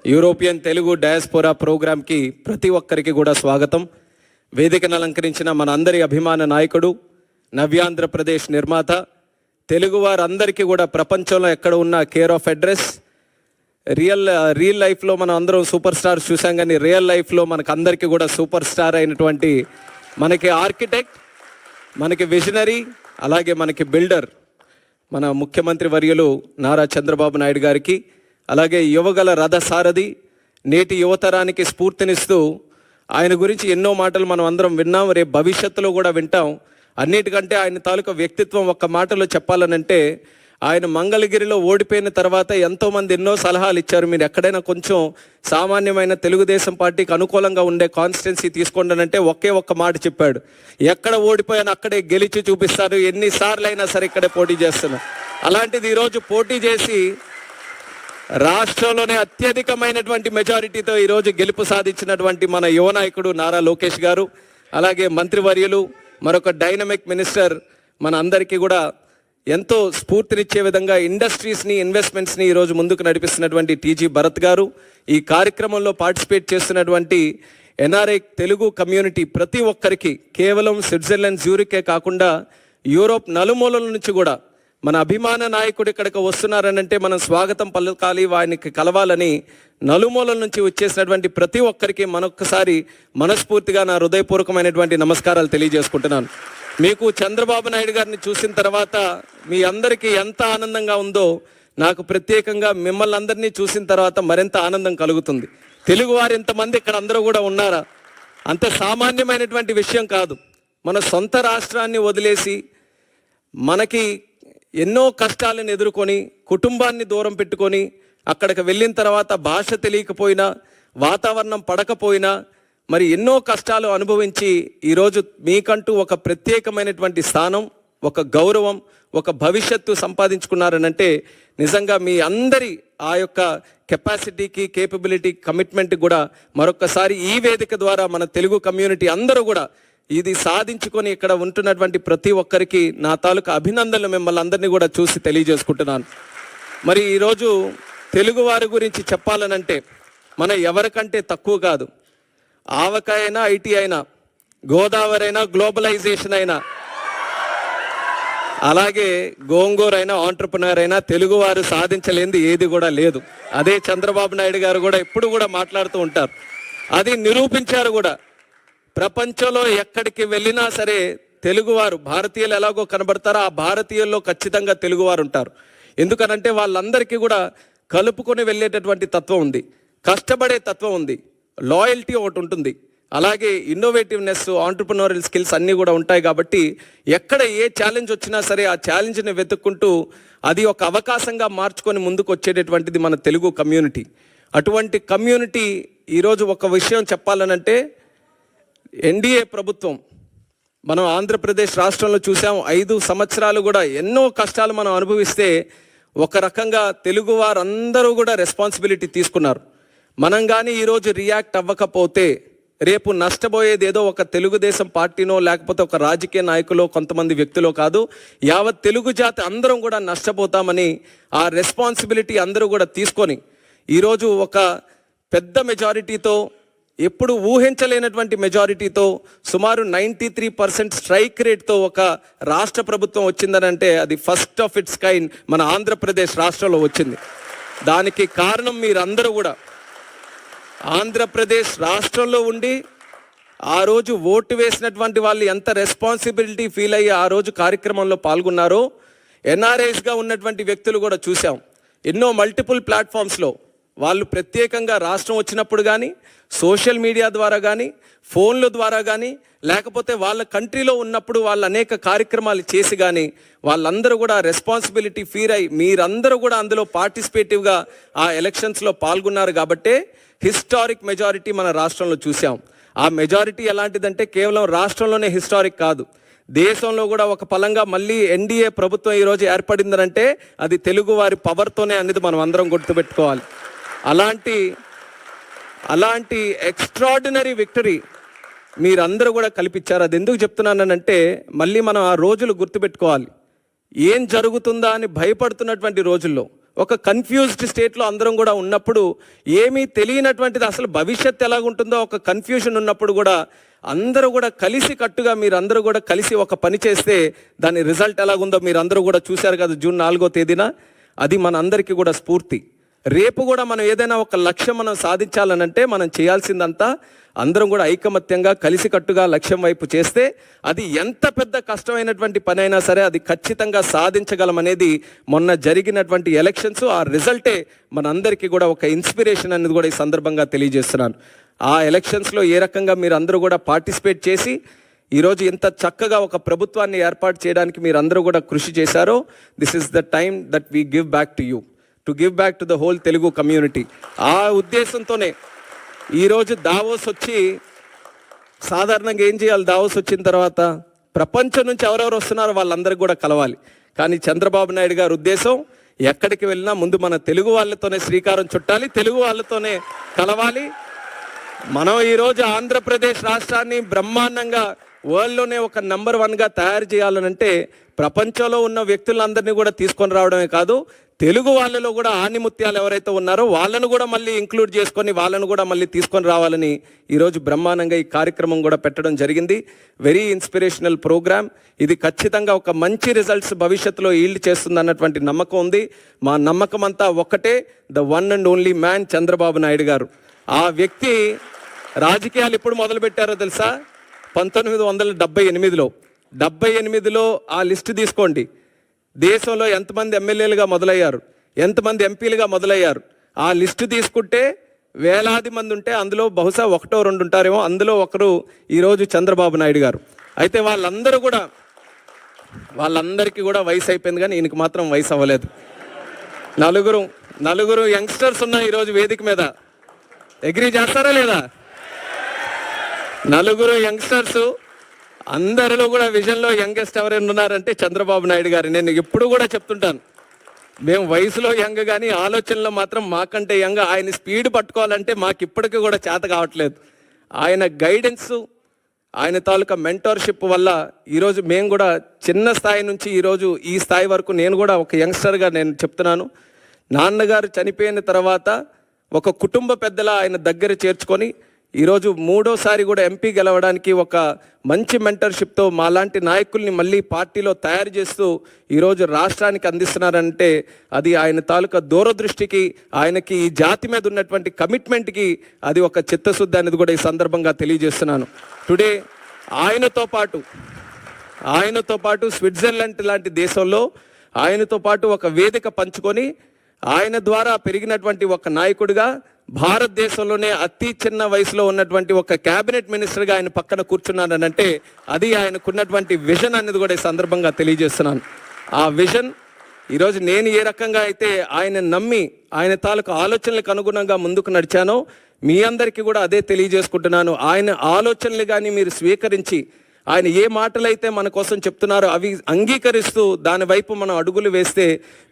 European Telugu diaspora ప్రోగ్రాంకి ప్రతి ఒక్కరికి కూడా స్వాగతం. వేదికను అలంకరించిన మన అందరి అభిమాన నాయకుడు, నవ్యాంధ్రప్రదేశ్ నిర్మాత, తెలుగు వారందరికీ కూడా ప్రపంచంలో ఎక్కడ ఉన్న కేర్ ఆఫ్ అడ్రస్. రియల్ లైఫ్లో మనం అందరం సూపర్ స్టార్స్ చూసాం, కానీ రియల్ లైఫ్లో మనకు అందరికీ కూడా సూపర్ స్టార్ అయినటువంటి మనకి ఆర్కిటెక్ట్, మనకి విజనరీ, అలాగే మనకి బిల్డర్, మన ముఖ్యమంత్రి వర్యులు నారా చంద్రబాబు నాయుడు గారికి, అలాగే యువగల రథసారథి, నేటి యువతరానికి స్ఫూర్తినిస్తూ ఆయన గురించి ఎన్నో మాటలు మనం అందరం విన్నాం, రేపు భవిష్యత్తులో కూడా వింటాం. అన్నిటికంటే ఆయన తాలూకా వ్యక్తిత్వం ఒక్క మాటలో చెప్పాలనంటే, ఆయన మంగళగిరిలో ఓడిపోయిన తర్వాత ఎంతోమంది ఎన్నో సలహాలు ఇచ్చారు. మీరు ఎక్కడైనా కొంచెం సామాన్యమైన తెలుగుదేశం పార్టీకి అనుకూలంగా ఉండే కాన్స్టిట్యున్సీ తీసుకోండి, ఒకే ఒక్క మాట చెప్పాడు, ఎక్కడ ఓడిపోయాను అక్కడే గెలిచి చూపిస్తారు, ఎన్నిసార్లు అయినా సరే ఇక్కడే పోటీ చేస్తున్నా. అలాంటిది ఈరోజు పోటీ చేసి రాష్ట్రంలోనే అత్యధికమైనటువంటి మెజారిటీతో ఈరోజు గెలుపు సాధించినటువంటి మన యువ నాయకుడు నారా లోకేష్ గారు, అలాగే మంత్రివర్యులు, మరొక డైనమిక్ మినిస్టర్, మన అందరికీ కూడా ఎంతో స్ఫూర్తినిచ్చే విధంగా ఇండస్ట్రీస్ని, ఇన్వెస్ట్మెంట్స్ని ఈరోజు ముందుకు నడిపిస్తున్నటువంటి టీజీ భరత్ గారు, ఈ కార్యక్రమంలో పార్టిసిపేట్ చేస్తున్నటువంటి ఎన్ఆర్ఐ తెలుగు కమ్యూనిటీ ప్రతి ఒక్కరికి, కేవలం స్విట్జర్లాండ్ జ్యూరికే కాకుండా యూరోప్ నలుమూలల నుంచి కూడా మన అభిమాన నాయకుడు ఇక్కడికి వస్తున్నారనంటే మనం స్వాగతం పలకాలి, ఆయనకి కలవాలని నలుమూలల నుంచి వచ్చేసినటువంటి ప్రతి ఒక్కరికి మరొక్కసారి మనస్ఫూర్తిగా నా హృదయపూర్వకమైనటువంటి నమస్కారాలు తెలియజేసుకుంటున్నాను. మీకు చంద్రబాబు నాయుడు గారిని చూసిన తర్వాత మీ అందరికీ ఎంత ఆనందంగా ఉందో, నాకు ప్రత్యేకంగా మిమ్మల్ని అందరినీ చూసిన తర్వాత మరింత ఆనందం కలుగుతుంది. తెలుగువారు ఇంతమంది ఇక్కడ అందరూ కూడా ఉన్నారా, అంత సామాన్యమైనటువంటి విషయం కాదు. మన సొంత రాష్ట్రాన్ని వదిలేసి మనకి ఎన్నో కష్టాలను ఎదుర్కొని, కుటుంబాన్ని దూరం పెట్టుకొని అక్కడికి వెళ్ళిన తర్వాత భాష తెలియకపోయినా, వాతావరణం పడకపోయినా, మరి ఎన్నో కష్టాలు అనుభవించి ఈరోజు మీకంటూ ఒక ప్రత్యేకమైనటువంటి స్థానం, ఒక గౌరవం, ఒక భవిష్యత్తు సంపాదించుకున్నారనంటే నిజంగా మీ అందరి ఆ యొక్క కెపాసిటీకి, కేపబిలిటీ, కమిట్మెంట్ కూడా మరొకసారి ఈ వేదిక ద్వారా మన తెలుగు కమ్యూనిటీ అందరూ కూడా ఇది సాధించుకొని ఇక్కడ ఉంటున్నటువంటి ప్రతి ఒక్కరికి నా తాలూకా అభినందనలు మిమ్మల్ని అందరినీ కూడా చూసి తెలియజేసుకుంటున్నాను. మరి ఈరోజు తెలుగువారి గురించి చెప్పాలనంటే మన ఎవరికంటే తక్కువ కాదు. ఆవకాయ అయినా, ఐటీ అయినా, గోదావరి అయినా, గ్లోబలైజేషన్ అయినా, అలాగే గోంగూర అయినా, ఆంటర్ప్రినర్ అయినా తెలుగువారు సాధించలేనిది ఏది కూడా లేదు. అదే చంద్రబాబు నాయుడు గారు కూడా ఎప్పుడు కూడా మాట్లాడుతూ ఉంటారు. అది నిరూపించారు కూడా. ప్రపంచంలో ఎక్కడికి వెళ్ళినా సరే తెలుగువారు, భారతీయులు ఎలాగో కనబడతారో ఆ భారతీయుల్లో ఖచ్చితంగా తెలుగువారు ఉంటారు. ఎందుకనంటే వాళ్ళందరికీ కూడా కలుపుకొని వెళ్ళేటటువంటి తత్వం ఉంది, కష్టపడే తత్వం ఉంది, లాయల్టీ ఒకటి ఉంటుంది, అలాగే ఇన్నోవేటివ్నెస్, ఆంటర్ప్రినోరియల్ స్కిల్స్ అన్నీ కూడా ఉంటాయి. కాబట్టి ఎక్కడ ఏ ఛాలెంజ్ వచ్చినా సరే ఆ ఛాలెంజ్ని వెతుక్కుంటూ అది ఒక అవకాశంగా మార్చుకొని ముందుకు వచ్చేటటువంటిది మన తెలుగు కమ్యూనిటీ. అటువంటి కమ్యూనిటీ ఈరోజు ఒక విషయం చెప్పాలనంటే, ఎన్డీఏ ప్రభుత్వం మనం ఆంధ్రప్రదేశ్ రాష్ట్రంలో చూసాం. 5 సంవత్సరాలు కూడా ఎన్నో కష్టాలు మనం అనుభవిస్తే ఒక రకంగా తెలుగు వారందరూ కూడా రెస్పాన్సిబిలిటీ తీసుకున్నారు. మనం కానీ ఈరోజు రియాక్ట్ అవ్వకపోతే రేపు నష్టపోయేది ఏదో ఒక తెలుగుదేశం పార్టీనో లేకపోతే ఒక రాజకీయ నాయకులో, కొంతమంది వ్యక్తులో కాదు, యావత్ తెలుగు జాతి అందరం కూడా నష్టపోతామని ఆ రెస్పాన్సిబిలిటీ అందరూ కూడా తీసుకొని ఈరోజు ఒక పెద్ద మెజారిటీతో, ఎప్పుడు ఊహించలేనటువంటి మెజారిటీతో, సుమారు 93% స్ట్రైక్ రేట్తో ఒక రాష్ట్ర ప్రభుత్వం వచ్చిందనంటే అది ఫస్ట్ ఆఫ్ ఇట్స్ కైండ్ మన ఆంధ్రప్రదేశ్ రాష్ట్రంలో వచ్చింది. దానికి కారణం మీరందరూ కూడా ఆంధ్రప్రదేశ్ రాష్ట్రంలో ఉండి ఆ రోజు ఓటు వేసినటువంటి వాళ్ళు ఎంత రెస్పాన్సిబిలిటీ ఫీల్ అయ్యి ఆ రోజు కార్యక్రమంలో పాల్గొన్నారో, ఎన్ఆర్ఐస్గా ఉన్నటువంటి వ్యక్తులు కూడా చూసాం. ఎన్నో మల్టిపుల్ ప్లాట్ఫామ్స్లో వాళ్ళు ప్రత్యేకంగా రాష్ట్రం వచ్చినప్పుడు కానీ, సోషల్ మీడియా ద్వారా కానీ, ఫోన్ల ద్వారా కానీ, లేకపోతే వాళ్ళ కంట్రీలో ఉన్నప్పుడు వాళ్ళు అనేక కార్యక్రమాలు చేసి కానీ వాళ్ళందరూ కూడా రెస్పాన్సిబిలిటీ ఫీల్ అయ్యి మీరందరూ కూడా అందులో పార్టిసిపేటివ్గా ఆ ఎలక్షన్స్లో పాల్గొన్నారు. కాబట్టే హిస్టారిక్ మెజారిటీ మన రాష్ట్రంలో చూసాం. ఆ మెజారిటీ ఎలాంటిదంటే కేవలం రాష్ట్రంలోనే హిస్టారిక్ కాదు, దేశంలో కూడా ఒక పలంగా మళ్ళీ ఎన్డీఏ ప్రభుత్వం ఈరోజు ఏర్పడిందనంటే అది తెలుగు వారి పవర్తోనే అనేది మనం అందరం గుర్తుపెట్టుకోవాలి. అలాంటి ఎక్స్ట్రాడినరీ విక్టరీ మీరందరూ కూడా కల్పించారు. అది ఎందుకు చెప్తున్నానంటే మళ్ళీ మనం ఆ రోజులు గుర్తుపెట్టుకోవాలి. ఏం జరుగుతుందా అని భయపడుతున్నటువంటి రోజుల్లో ఒక కన్ఫ్యూజ్డ్ స్టేట్లో అందరం కూడా ఉన్నప్పుడు, ఏమీ తెలియనటువంటిది అసలు భవిష్యత్తు ఎలాగుంటుందో ఒక కన్ఫ్యూజన్ ఉన్నప్పుడు కూడా అందరూ కూడా కలిసి కట్టుగా మీరందరూ కూడా కలిసి ఒక పని చేస్తే దాని రిజల్ట్ ఎలాగుందో మీరు అందరూ కూడా చూశారు కదా జూన్ 4వ తేదీన. అది మన అందరికీ కూడా స్ఫూర్తి. రేపు కూడా మనం ఏదైనా ఒక లక్ష్యం మనం సాధించాలనంటే మనం చేయాల్సిందంతా అందరం కూడా ఐకమత్యంగా కలిసికట్టుగా లక్ష్యం వైపు చేస్తే అది ఎంత పెద్ద కష్టమైనటువంటి పని అయినా సరే అది ఖచ్చితంగా సాధించగలమనేది మొన్న జరిగినటువంటి ఎలక్షన్స్ ఆ రిజల్టే మనందరికీ కూడా ఒక ఇన్స్పిరేషన్ అనేది కూడా ఈ సందర్భంగా తెలియజేస్తున్నాను. ఆ ఎలక్షన్స్లో ఏ రకంగా మీరు అందరూ కూడా పార్టిసిపేట్ చేసి ఈరోజు ఇంత చక్కగా ఒక ప్రభుత్వాన్ని ఏర్పాటు చేయడానికి మీరు అందరూ కూడా కృషి చేశారో, this is the time that we give back to you, to give back to the whole Telugu community. ఆ ఉద్దేశంతోనే ఈరోజు దావోస్ వచ్చి, సాధారణంగా ఏం చేయాలి దావోస్ వచ్చిన తర్వాత ప్రపంచం నుంచి ఎవరెవరు వస్తున్నారో వాళ్ళందరికీ కూడా కలవాలి. కానీ చంద్రబాబు నాయుడు గారి ఉద్దేశం ఎక్కడికి వెళ్ళినా ముందు మన తెలుగు వాళ్ళతోనే శ్రీకారం చుట్టాలి, తెలుగు వాళ్ళతోనే కలవాలి. మనం ఈరోజు ఆంధ్రప్రదేశ్ రాష్ట్రాన్ని బ్రహ్మాండంగా వరల్డ్లోనే ఒక నెంబర్ 1గా తయారు చేయాలనంటే ప్రపంచంలో ఉన్న వ్యక్తులందరినీ కూడా తీసుకొని రావడమే కాదు, తెలుగు వాళ్ళలో కూడా ఆణిముత్యాలు ఎవరైతే ఉన్నారో వాళ్ళను కూడా మళ్ళీ ఇంక్లూడ్ చేసుకొని వాళ్ళను కూడా మళ్ళీ తీసుకొని రావాలని ఈరోజు బ్రహ్మాండంగా ఈ కార్యక్రమం కూడా పెట్టడం జరిగింది. Very inspirational programme. ఇది ఖచ్చితంగా ఒక మంచి రిజల్ట్స్ భవిష్యత్తులో ఈల్డ్ చేస్తుంది అన్నటువంటి నమ్మకం ఉంది. మా నమ్మకం అంతా ఒక్కటే, the one and only man Chandrababu Naidu గారు. ఆ వ్యక్తి రాజకీయాలు ఎప్పుడు మొదలుపెట్టారో తెలుసా? 1978లో. 78లో ఆ లిస్టు తీసుకోండి. దేశంలో ఎంతమంది ఎమ్మెల్యేలుగా మొదలయ్యారు, ఎంతమంది ఎంపీలుగా మొదలయ్యారు, ఆ లిస్టు తీసుకుంటే వేలాది మంది ఉంటే అందులో బహుశా 1-2 ఉంటారేమో. అందులో ఒకరు ఈరోజు చంద్రబాబు నాయుడు గారు. అయితే వాళ్ళందరికీ కూడా వయసు అయిపోయింది, కానీ ఈయనకి మాత్రం వయసు అవ్వలేదు. నలుగురు యంగ్స్టర్స్ ఉన్నాయి ఈరోజు వేదిక మీద. అగ్రీ చేస్తారా లేదా? నలుగురు యంగ్స్టర్స్, అందరిలో కూడా విజన్లో యంగెస్ట్ ఎవరైనా ఉన్నారంటే చంద్రబాబు నాయుడు గారు. నేను ఎప్పుడు కూడా చెప్తుంటాను, మేము వయసులో యంగ్ కానీ ఆలోచనలో మాత్రం మాకంటే యంగ్. ఆయన స్పీడ్ పట్టుకోవాలంటే మాకు ఇప్పటికీ కూడా చేత కావట్లేదు. ఆయన గైడెన్స్, ఆయన తాలూకా మెంటర్షిప్ వల్ల ఈరోజు మేము కూడా చిన్న స్థాయి నుంచి ఈరోజు ఈ స్థాయి వరకు నేను కూడా ఒక యంగ్స్టర్గా నేను చెప్తున్నాను. నాన్నగారు చనిపోయిన తర్వాత ఒక కుటుంబ పెద్దల ఆయన దగ్గర చేర్చుకొని ఈరోజు 3వసారి కూడా ఎంపీ గెలవడానికి ఒక మంచి మెంటర్షిప్తో మాలాంటి నాయకుల్ని మళ్ళీ పార్టీలో తయారు చేస్తూ ఈరోజు రాష్ట్రానికి అందిస్తున్నారంటే అది ఆయన తాలూకా దూరదృష్టికి, ఆయనకి ఈ జాతి మీద ఉన్నటువంటి కమిట్మెంట్కి అది ఒక చిత్తశుద్ధి అనేది కూడా ఈ సందర్భంగా తెలియజేస్తున్నాను. టుడే ఆయనతో పాటు స్విట్జర్లాండ్ లాంటి దేశంలో ఆయనతో పాటు ఒక వేదిక పంచుకొని ఆయన ద్వారా పెరిగినటువంటి ఒక నాయకుడిగా భారతదేశంలోనే అతి చిన్న వయసులో ఉన్నటువంటి ఒక క్యాబినెట్ మినిస్టర్గా ఆయన పక్కన కూర్చున్నారనంటే అది ఆయనకున్నటువంటి విజన్ అనేది కూడా ఈ సందర్భంగా తెలియజేస్తున్నాను. ఆ విజన్ ఈరోజు నేను ఏ రకంగా అయితే ఆయన నమ్మి ఆయన తాలూకు ఆలోచనలకు అనుగుణంగా ముందుకు నడిచానో మీ అందరికీ కూడా అదే తెలియజేసుకుంటున్నాను. ఆయన ఆలోచనలు కానీ మీరు స్వీకరించి ఆయన ఏ మాటలైతే మన కోసం చెప్తున్నారో అవి అంగీకరిస్తూ దాని వైపు మనం అడుగులు వేస్తే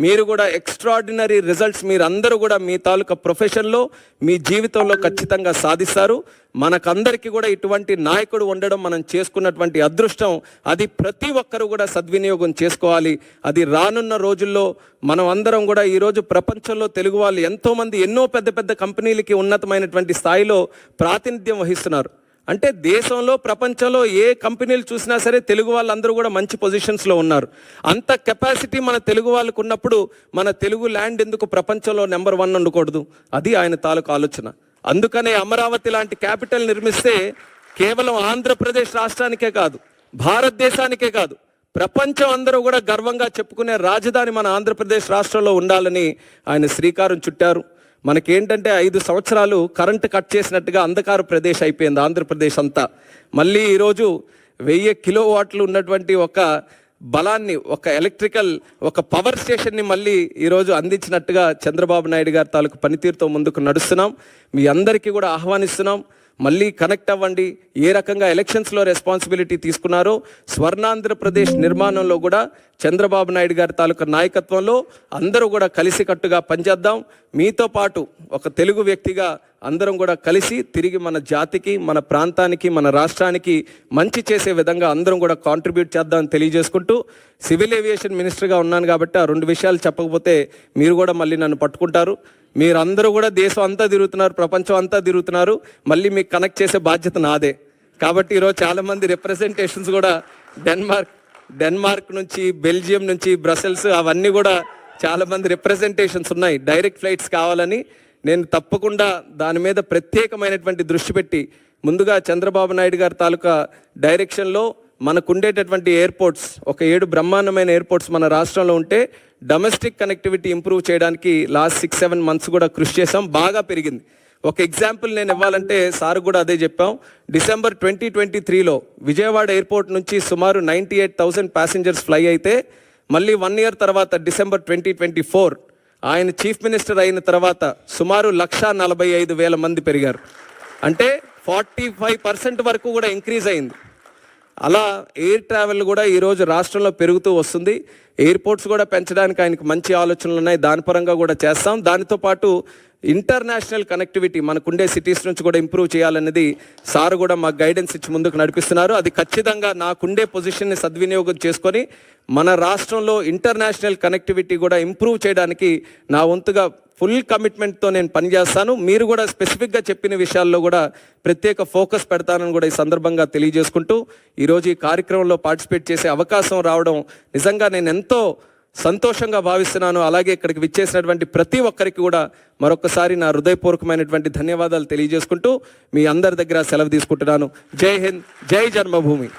మీరు కూడా ఎక్స్ట్రాడినరీ రిజల్ట్స్ మీరు అందరూ కూడా మీ తాలూకా ప్రొఫెషన్లో మీ జీవితంలో ఖచ్చితంగా సాధిస్తారు. మనకందరికీ కూడా ఇటువంటి నాయకుడు ఉండడం మనం చేసుకున్నటువంటి అదృష్టం. అది ప్రతి ఒక్కరూ కూడా సద్వినియోగం చేసుకోవాలి. అది రానున్న రోజుల్లో మనం అందరం కూడా ఈరోజు ప్రపంచంలో తెలుగు వాళ్ళు ఎంతోమంది ఎన్నో పెద్ద పెద్ద కంపెనీలకి ఉన్నతమైనటువంటి స్థాయిలో ప్రాతినిధ్యం వహిస్తున్నారు. అంటే దేశంలో ప్రపంచంలో ఏ కంపెనీలు చూసినా సరే తెలుగు వాళ్ళందరూ కూడా మంచి పొజిషన్స్లో ఉన్నారు. అంత కెపాసిటీ మన తెలుగు వాళ్ళకు ఉన్నప్పుడు మన తెలుగు ల్యాండ్ ఎందుకు ప్రపంచంలో నెంబర్ 1 ఉండకూడదు? అది ఆయన తాలూకు ఆలోచన. అందుకనే అమరావతి లాంటి క్యాపిటల్ నిర్మిస్తే కేవలం ఆంధ్రప్రదేశ్ రాష్ట్రానికే కాదు, భారతదేశానికే కాదు, ప్రపంచం అందరూ కూడా గర్వంగా చెప్పుకునే రాజధాని మన ఆంధ్రప్రదేశ్ రాష్ట్రంలో ఉండాలని ఆయన శ్రీకారం చుట్టారు. మనకేంటంటే 5 సంవత్సరాలు కరెంటు కట్ చేసినట్టుగా అంధకార ప్రదేశ్ అయిపోయింది ఆంధ్రప్రదేశ్ అంతా. మళ్ళీ ఈరోజు 1000 కిలోవాట్లు ఉన్నటువంటి ఒక బలాన్ని, ఒక ఎలక్ట్రికల్ ఒక పవర్ స్టేషన్ని మళ్ళీ ఈరోజు అందించినట్టుగా చంద్రబాబు నాయుడు గారి తాలూకు పనితీరుతో ముందుకు నడుస్తున్నాం. మీ అందరికీ కూడా ఆహ్వానిస్తున్నాం. మళ్ళీ కనెక్ట్ అవ్వండి. ఏ రకంగా ఎలక్షన్స్లో రెస్పాన్సిబిలిటీ తీసుకున్నారో స్వర్ణాంధ్రప్రదేశ్ నిర్మాణంలో కూడా చంద్రబాబు నాయుడు గారి తాలూకా నాయకత్వంలో అందరూ కూడా కలిసికట్టుగా పనిచేద్దాం. మీతో పాటు ఒక తెలుగు వ్యక్తిగా అందరం కూడా కలిసి తిరిగి మన జాతికి, మన ప్రాంతానికి, మన రాష్ట్రానికి మంచి చేసే విధంగా అందరం కూడా కాంట్రిబ్యూట్ చేద్దామని తెలియజేసుకుంటూ, సివిల్ ఏవియేషన్ మినిస్టర్గా ఉన్నాను కాబట్టి ఆ 2 విషయాలు చెప్పకపోతే మీరు కూడా మళ్ళీ నన్ను పట్టుకుంటారు. మీరందరూ కూడా దేశం అంతా తిరుగుతున్నారు, ప్రపంచం అంతా తిరుగుతున్నారు, మళ్ళీ మీకు కనెక్ట్ చేసే బాధ్యత నాదే. కాబట్టి ఈరోజు చాలామంది రిప్రజెంటేషన్స్ కూడా డెన్మార్క్ నుంచి, బెల్జియం నుంచి, బ్రసెల్స్ అవన్నీ కూడా చాలామంది రిప్రజెంటేషన్స్ ఉన్నాయి. డైరెక్ట్ ఫ్లైట్స్ కావాలని నేను తప్పకుండా దాని మీద ప్రత్యేకమైనటువంటి దృష్టి పెట్టి ముందుగా చంద్రబాబు నాయుడు గారి తాలూకా డైరెక్షన్లో మనకుండేటటువంటి ఎయిర్పోర్ట్స్, ఒక 7 బ్రహ్మాండమైన ఎయిర్పోర్ట్స్ మన రాష్ట్రంలో ఉంటే డొమెస్టిక్ కనెక్టివిటీ ఇంప్రూవ్ చేయడానికి లాస్ట్ 6-7 మంత్స్ కూడా కృషి చేసాం. బాగా పెరిగింది. ఒక ఎగ్జాంపుల్ నేను ఇవ్వాలంటే సార్ కూడా అదే చెప్పాం. డిసెంబర్ 2023లో విజయవాడ ఎయిర్పోర్ట్ నుంచి సుమారు 98,000 ప్యాసింజర్స్ ఫ్లై అయితే మళ్ళీ 1 year తర్వాత డిసెంబర్ 2024 ఆయన చీఫ్ మినిస్టర్ అయిన తర్వాత సుమారు 1,45,000 మంది పెరిగారు. అంటే 45% వరకు కూడా ఇంక్రీజ్ అయింది. అలా ఎయిర్ ట్రావెల్ కూడా ఈరోజు రాష్ట్రంలో పెరుగుతూ వస్తుంది. ఎయిర్పోర్ట్స్ కూడా పెంచడానికి ఆయనకు మంచి ఆలోచనలు ఉన్నాయి. దాని పరంగా కూడా చేస్తాం. దానితో పాటు ఇంటర్నేషనల్ కనెక్టివిటీ మనకుండే సిటీస్ నుంచి కూడా ఇంప్రూవ్ చేయాలనేది సార్ కూడా మాకు గైడెన్స్ ఇచ్చి ముందుకు నడిపిస్తున్నారు. అది ఖచ్చితంగా నాకుండే పొజిషన్ని సద్వినియోగం చేసుకొని మన రాష్ట్రంలో ఇంటర్నేషనల్ కనెక్టివిటీ కూడా ఇంప్రూవ్ చేయడానికి నా వంతుగా ఫుల్ కమిట్మెంట్తో నేను పనిచేస్తాను. మీరు కూడా స్పెసిఫిక్గా చెప్పిన విషయాల్లో కూడా ప్రత్యేక ఫోకస్ పెడతానని కూడా ఈ సందర్భంగా తెలియజేసుకుంటూ, ఈరోజు ఈ కార్యక్రమంలో పార్టిసిపేట్ చేసే అవకాశం రావడం నిజంగా నేను ఎంతో సంతోషంగా భావిస్తున్నాను. అలాగే ఇక్కడికి విచ్చేసినటువంటి ప్రతి ఒక్కరికి కూడా మరొకసారి నా హృదయపూర్వకమైనటువంటి ధన్యవాదాలు తెలియజేసుకుంటూ మీ అందరి దగ్గర సెలవు తీసుకుంటున్నాను. జై హింద్, జై జన్మభూమి.